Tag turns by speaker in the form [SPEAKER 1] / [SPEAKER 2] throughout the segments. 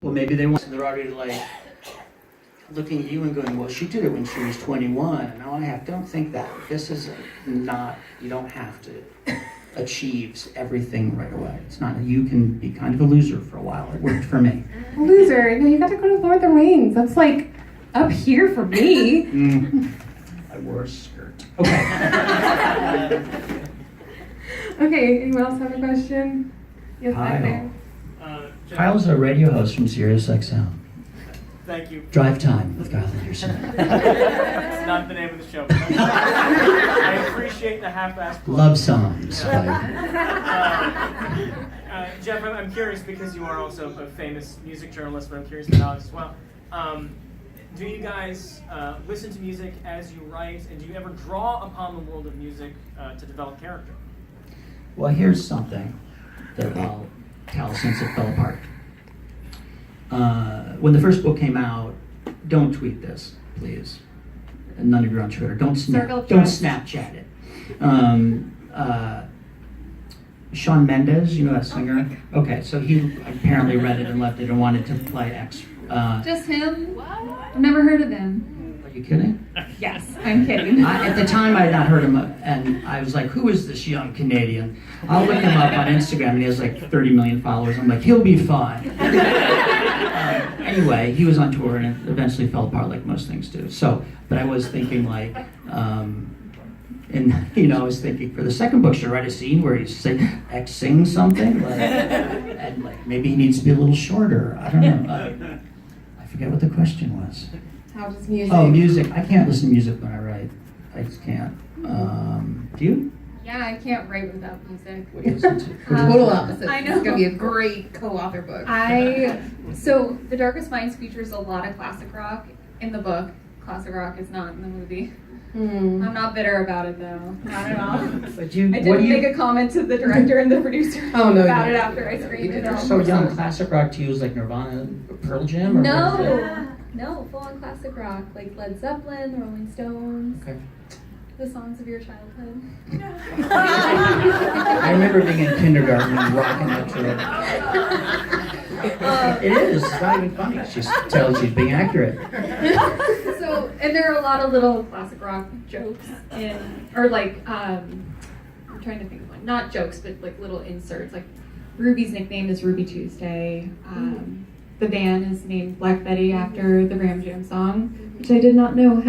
[SPEAKER 1] Well, maybe they're already like looking at you and going, well, she did it when she was 21, and now I have. Don't think that. This is not, you don't have to achieve everything right away. It's not, you can be kind of a loser for a while. It worked for me.
[SPEAKER 2] Loser? No, you got to go to Lord of the Rings. That's like up here for me.
[SPEAKER 1] I wore a skirt. Okay.
[SPEAKER 2] Okay, anyone else have a question? Yes, back there.
[SPEAKER 1] Kyle's a radio host from SiriusXM.
[SPEAKER 3] Thank you.
[SPEAKER 1] Drive Time with Kyle Anderson.
[SPEAKER 3] That's not the name of the show. I appreciate the half-assed plug.
[SPEAKER 1] Love songs.
[SPEAKER 3] Jeff, I'm curious because you are also a famous music journalist, but I'm curious about Alex as well. Do you guys listen to music as you write, and do you ever draw upon the world of music to develop character?
[SPEAKER 1] Well, here's something that I'll tell since it fell apart. When the first book came out, don't tweet this, please. And none of you are on Twitter. Don't Snapchat it. Shawn Mendes, you know that singer? Okay, so he apparently read it and left it and wanted to play X.
[SPEAKER 2] Just him? I've never heard of him.
[SPEAKER 1] Are you kidding?
[SPEAKER 2] Yes, I'm kidding.
[SPEAKER 1] At the time, I had not heard him, and I was like, who is this young Canadian? I'll look him up on Instagram, and he has like 30 million followers. I'm like, he'll be fine. Anyway, he was on tour, and it eventually fell apart like most things do. So, but I was thinking like, I was thinking for the second book, should I write a scene where he's sings something? And like, maybe he needs to be a little shorter. I don't know. I forget what the question was.
[SPEAKER 2] How does music?
[SPEAKER 1] Oh, music. I can't listen to music when I write. I just can't. Do you?
[SPEAKER 2] Yeah, I can't write without music.
[SPEAKER 1] What do you listen to?
[SPEAKER 4] Total opposite.
[SPEAKER 2] I know.
[SPEAKER 4] It's going to be a great co-author book.
[SPEAKER 2] So The Darkest Minds features a lot of classic rock in the book. Classic rock is not in the movie. I'm not bitter about it though. Not at all.
[SPEAKER 1] But
[SPEAKER 2] I didn't make a comment to the director and the producer about it after I screened it.
[SPEAKER 1] So young, classic rock to you is like Nirvana, Pearl Jam? Or
[SPEAKER 2] No, full on classic rock, like Led Zeppelin, the Rolling Stones.
[SPEAKER 1] Okay.
[SPEAKER 2] The songs of your childhood.
[SPEAKER 1] I remember being in kindergarten and rocking that to it. It is. It's not even funny. She tells she's being accurate.
[SPEAKER 2] So, and there are a lot of little classic rock jokes I'm trying to think of one. Not jokes, but like little inserts. Like Ruby's nickname is Ruby Tuesday. The band is named Black Betty after the Ram Jam song, which I did not know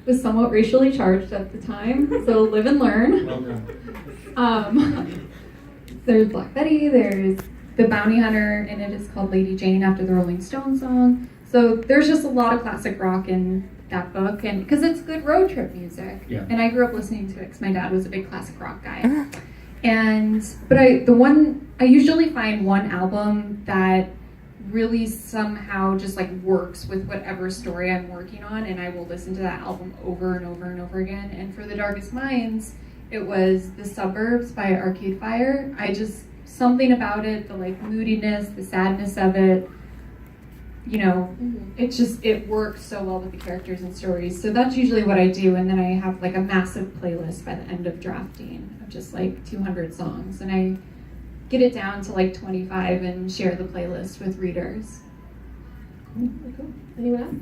[SPEAKER 2] was somewhat racially charged at the time. So live and learn.
[SPEAKER 1] Well done.
[SPEAKER 2] There's Black Betty. There's the bounty hunter, and it is called Lady Jane after the Rolling Stones song. So there's just a lot of classic rock in that book, and because it's good road trip music.
[SPEAKER 1] Yeah.
[SPEAKER 2] And I grew up listening to it because my dad was a big classic rock guy. But I usually find one album that really somehow just like works with whatever story I'm working on, and I will listen to that album over and over and over again. And for The Darkest Minds, it was The Suburbs by Arcade Fire. Something about it, the like moodiness, the sadness of it, it works so well with the characters and stories. So that's usually what I do, and then I have like a massive playlist by the end of drafting of just like 200 songs, and I get it down to like 25 and share the playlist with readers.
[SPEAKER 4] Cool. Anyone else?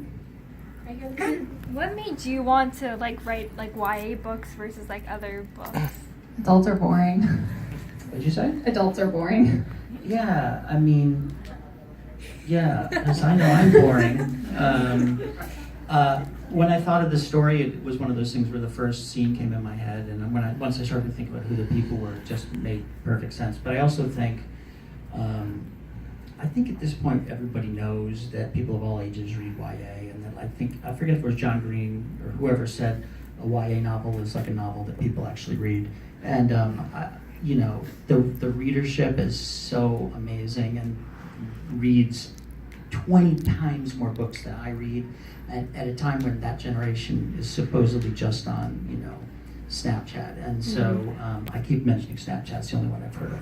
[SPEAKER 5] What made you want to write YA books versus other books?
[SPEAKER 2] Adults are boring.
[SPEAKER 1] What'd you say?
[SPEAKER 2] Adults are boring.
[SPEAKER 1] Yeah, because I know I'm boring. When I thought of the story, it was one of those things where the first scene came in my head, and once I started to think about who the people were, it just made perfect sense. But I also think, at this point everybody knows that people of all ages read YA, and that I forget if it was John Green or whoever said a YA novel is like a novel that people actually read, and the readership is so amazing and reads 20 times more books than I read, and at a time when that generation is supposedly just on, Snapchat. And so I keep mentioning Snapchat, it's the only one I've heard of.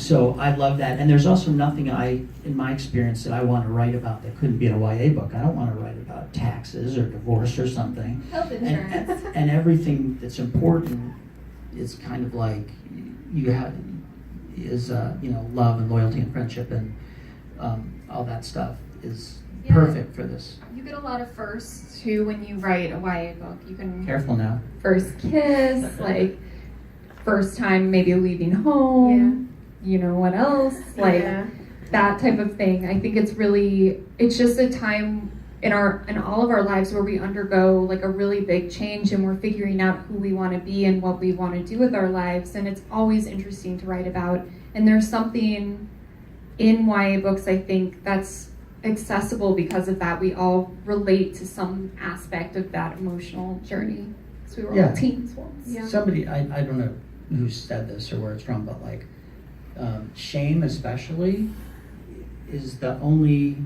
[SPEAKER 1] So I love that. And there's also nothing in my experience that I want to write about that couldn't be in a YA book. I don't want to write about taxes or divorce or something.
[SPEAKER 2] Health insurance.
[SPEAKER 1] And everything that's important is kind of like is love and loyalty and friendship and all that stuff is
[SPEAKER 2] Yeah.
[SPEAKER 1] perfect for this.
[SPEAKER 2] You get a lot of firsts too when you write a YA book. You can
[SPEAKER 1] Careful now.
[SPEAKER 2] first kiss, like first time maybe leaving home. You know what else? Like that type of thing. I think it's just a time in all of our lives where we undergo like a really big change and we're figuring out who we want to be and what we want to do with our lives, and it's always interesting to write about. And there's something in YA books, I think, that's accessible because of that. We all relate to some aspect of that emotional journey because we were all teens once.
[SPEAKER 4] Yeah.
[SPEAKER 1] Somebody, I don't know who said this or where it's from, but like shame especially is the only,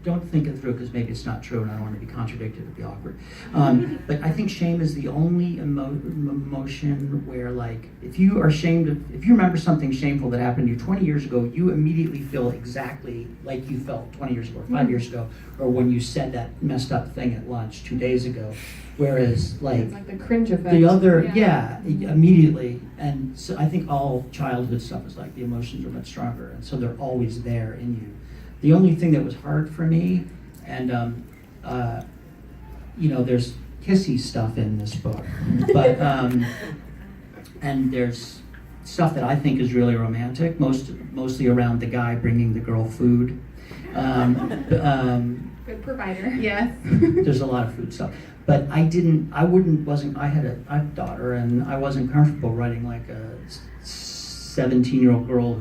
[SPEAKER 1] don't think it through because maybe it's not true and I don't want to be contradicted, it'd be awkward. But I think shame is the only emotion where, like, if you are ashamed if you remember something shameful that happened to you 20 years ago, you immediately feel exactly like you felt 20 years ago or 5 years ago, or when you said that messed up thing at lunch 2 days ago. Whereas, like,
[SPEAKER 4] It's like the cringe effect.
[SPEAKER 1] the other, immediately. And so I think all childhood stuff is like the emotions are much stronger, and so they're always there in you. The only thing that was hard for me, and there's kissy stuff in this book, but and there's stuff that I think is really romantic, mostly around the guy bringing the girl food.
[SPEAKER 2] Good provider.
[SPEAKER 4] Yes.
[SPEAKER 1] There's a lot of food stuff, but I had a daughter, and I wasn't comfortable writing like a 17-year-old girl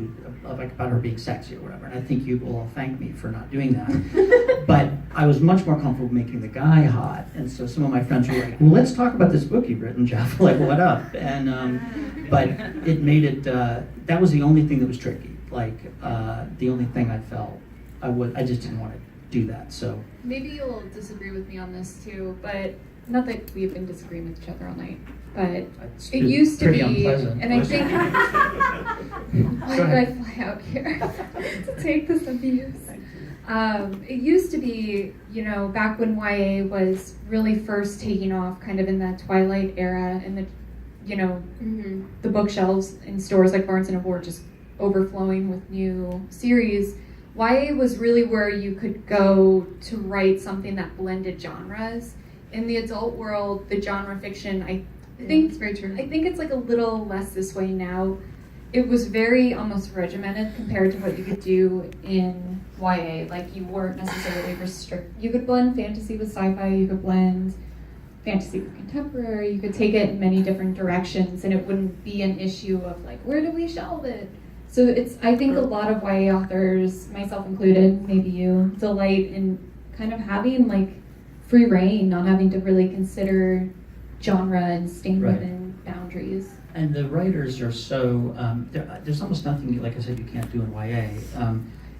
[SPEAKER 1] like about her being sexy or whatever, and I think you will all thank me for not doing that. But I was much more comfortable making the guy hot, and so some of my friends were like, well, let's talk about this book you've written, Jeff. Like, what up? And but it made it, that was the only thing that was tricky, like the only thing I felt I just didn't want to do that. So
[SPEAKER 2] Maybe you'll disagree with me on this too, but not that we've been disagreeing with each other all night, but
[SPEAKER 1] it's
[SPEAKER 2] it used to be,
[SPEAKER 1] unpleasant.
[SPEAKER 2] and I think, why did I fly out here to take this abuse? It used to be, back when YA was really first taking off, kind of in that Twilight era, and the bookshelves in stores like Barnes and Noble were just overflowing with new series. YA was really where you could go to write something that blended genres. In the adult world, the genre fiction, I think
[SPEAKER 4] it's very true.
[SPEAKER 2] I think it's like a little less this way now. It was very almost regimented compared to what you could do in YA. Like, you weren't necessarily restricted. You could blend fantasy with sci-fi, you could blend fantasy with contemporary, you could take it in many different directions, and it wouldn't be an issue of like, where do we shelve it? So I think a lot of YA authors, myself included, maybe you, delight in kind of having like free reign, not having to really consider genre and staying within boundaries.
[SPEAKER 1] And the writers are so, there's almost nothing, like I said, you can't do in YA.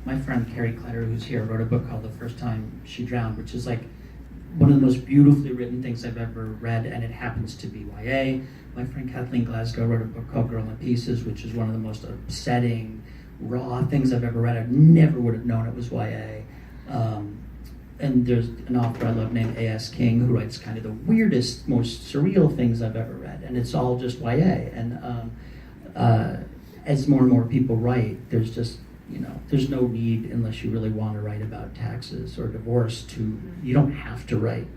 [SPEAKER 1] My friend Carrie Kletter, who's here, wrote a book called The First Time She Drowned, which is like one of the most beautifully written things I've ever read, and it happens to be YA. My friend Kathleen Glasgow wrote a book called Girl in Pieces, which is one of the most upsetting, raw things I've ever read. I never would have known it was YA. And there's an author I love named A.S. King who writes kind of the weirdest, most surreal things I've ever read, and it's all just YA. And as more and more people write, there's just, there's no need, unless you really want to write about taxes or divorce, you don't have to write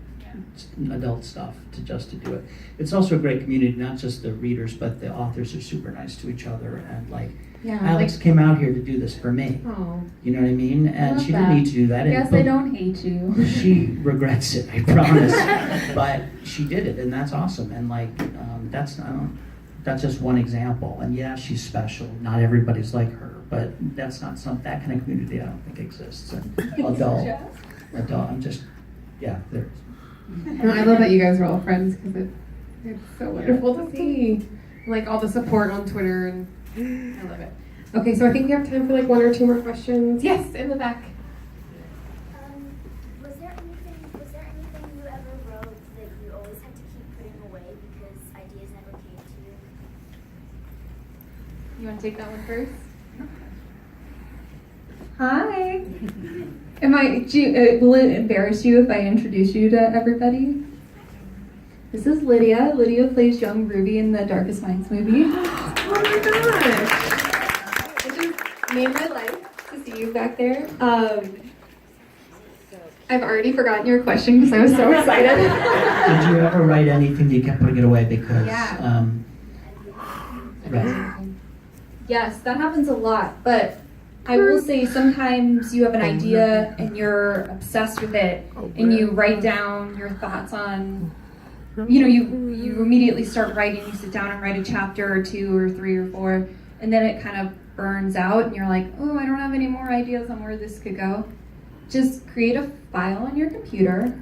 [SPEAKER 1] adult stuff to do it. It's also a great community, not just the readers, but the authors are super nice to each other, and like, Alex came out here to do this for me.
[SPEAKER 4] Oh.
[SPEAKER 1] You know what I mean? And she didn't need to do that.
[SPEAKER 2] Yes, I don't hate you.
[SPEAKER 1] She regrets it, I promise. But she did it, and that's awesome. And like, that's just one example. And yeah, she's special. Not everybody's like her, but that's not that kind of community I don't think exists. And adult, I'm just, there's.
[SPEAKER 4] No, I love that you guys are all friends because it's so wonderful to see, like, all the support on Twitter, and I love it. Okay, so I think we have time for like one or two more questions. Yes, in the back.
[SPEAKER 6] Was there anything you ever wrote that you always had to keep putting away because ideas never came to you?
[SPEAKER 2] You want to take that one first? Hi. Will it embarrass you if I introduce you to everybody? This is Lydia. Lydia plays young Ruby in the Darkest Minds movie.
[SPEAKER 4] Oh my gosh. made my life to see you back there. I've already forgotten your question because I was so excited.
[SPEAKER 1] Did you ever write anything that you kept putting it away because?
[SPEAKER 2] Yeah.
[SPEAKER 1] Right.
[SPEAKER 2] Yes, that happens a lot, but I will say sometimes you have an idea and you're obsessed with it and you write down your thoughts on, you immediately start writing, you sit down and write a chapter or 2 or 3 or 4, and then it kind of burns out and you're like, oh, I don't have any more ideas on where this could go. Just create a file on your computer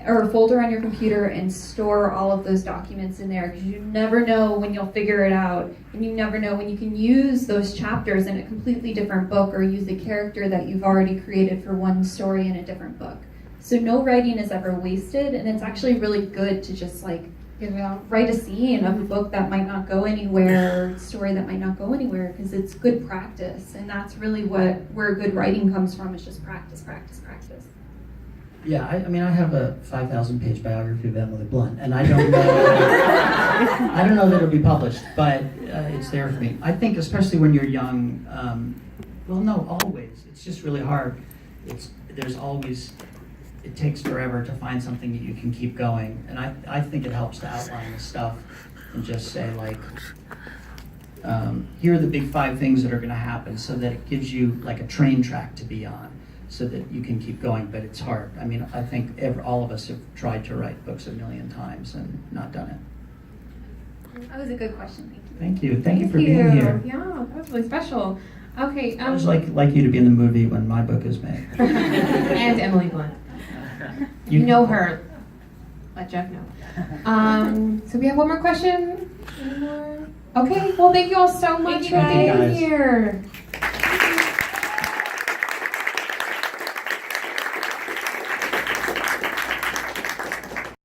[SPEAKER 2] or a folder on your computer and store all of those documents in there, because you never know when you'll figure it out, and you never know when you can use those chapters in a completely different book or use the character that you've already created for one story in a different book. So no writing is ever wasted, and it's actually really good to just write a scene of a book that might not go anywhere, or a story that might not go anywhere, because it's good practice, and that's really where good writing comes from, is just practice, practice, practice.
[SPEAKER 1] Yeah, I have a 5,000-page biography of Emily Blunt, and I don't know, I don't know that it'll be published, but it's there for me. I think especially when you're young, well, no, always. It's just really hard. It takes forever to find something that you can keep going, and I think it helps to outline the stuff and just say, like, here are the big 5 things that are going to happen, so that it gives you like a train track to be on, so that you can keep going. But it's hard. I mean, I think all of us have tried to write books a million times and not done it.
[SPEAKER 2] That was a good question. Thank you.
[SPEAKER 1] Thank you for being here.
[SPEAKER 4] Yeah, that was really special. Okay.
[SPEAKER 1] I would like you to be in the movie when my book is made.
[SPEAKER 4] And Emily Blunt. You know her. Let Jeff know. So we have one more question. Any more? Okay. Well, thank you all so much for
[SPEAKER 1] Thank you,
[SPEAKER 4] being
[SPEAKER 1] guys.
[SPEAKER 4] here.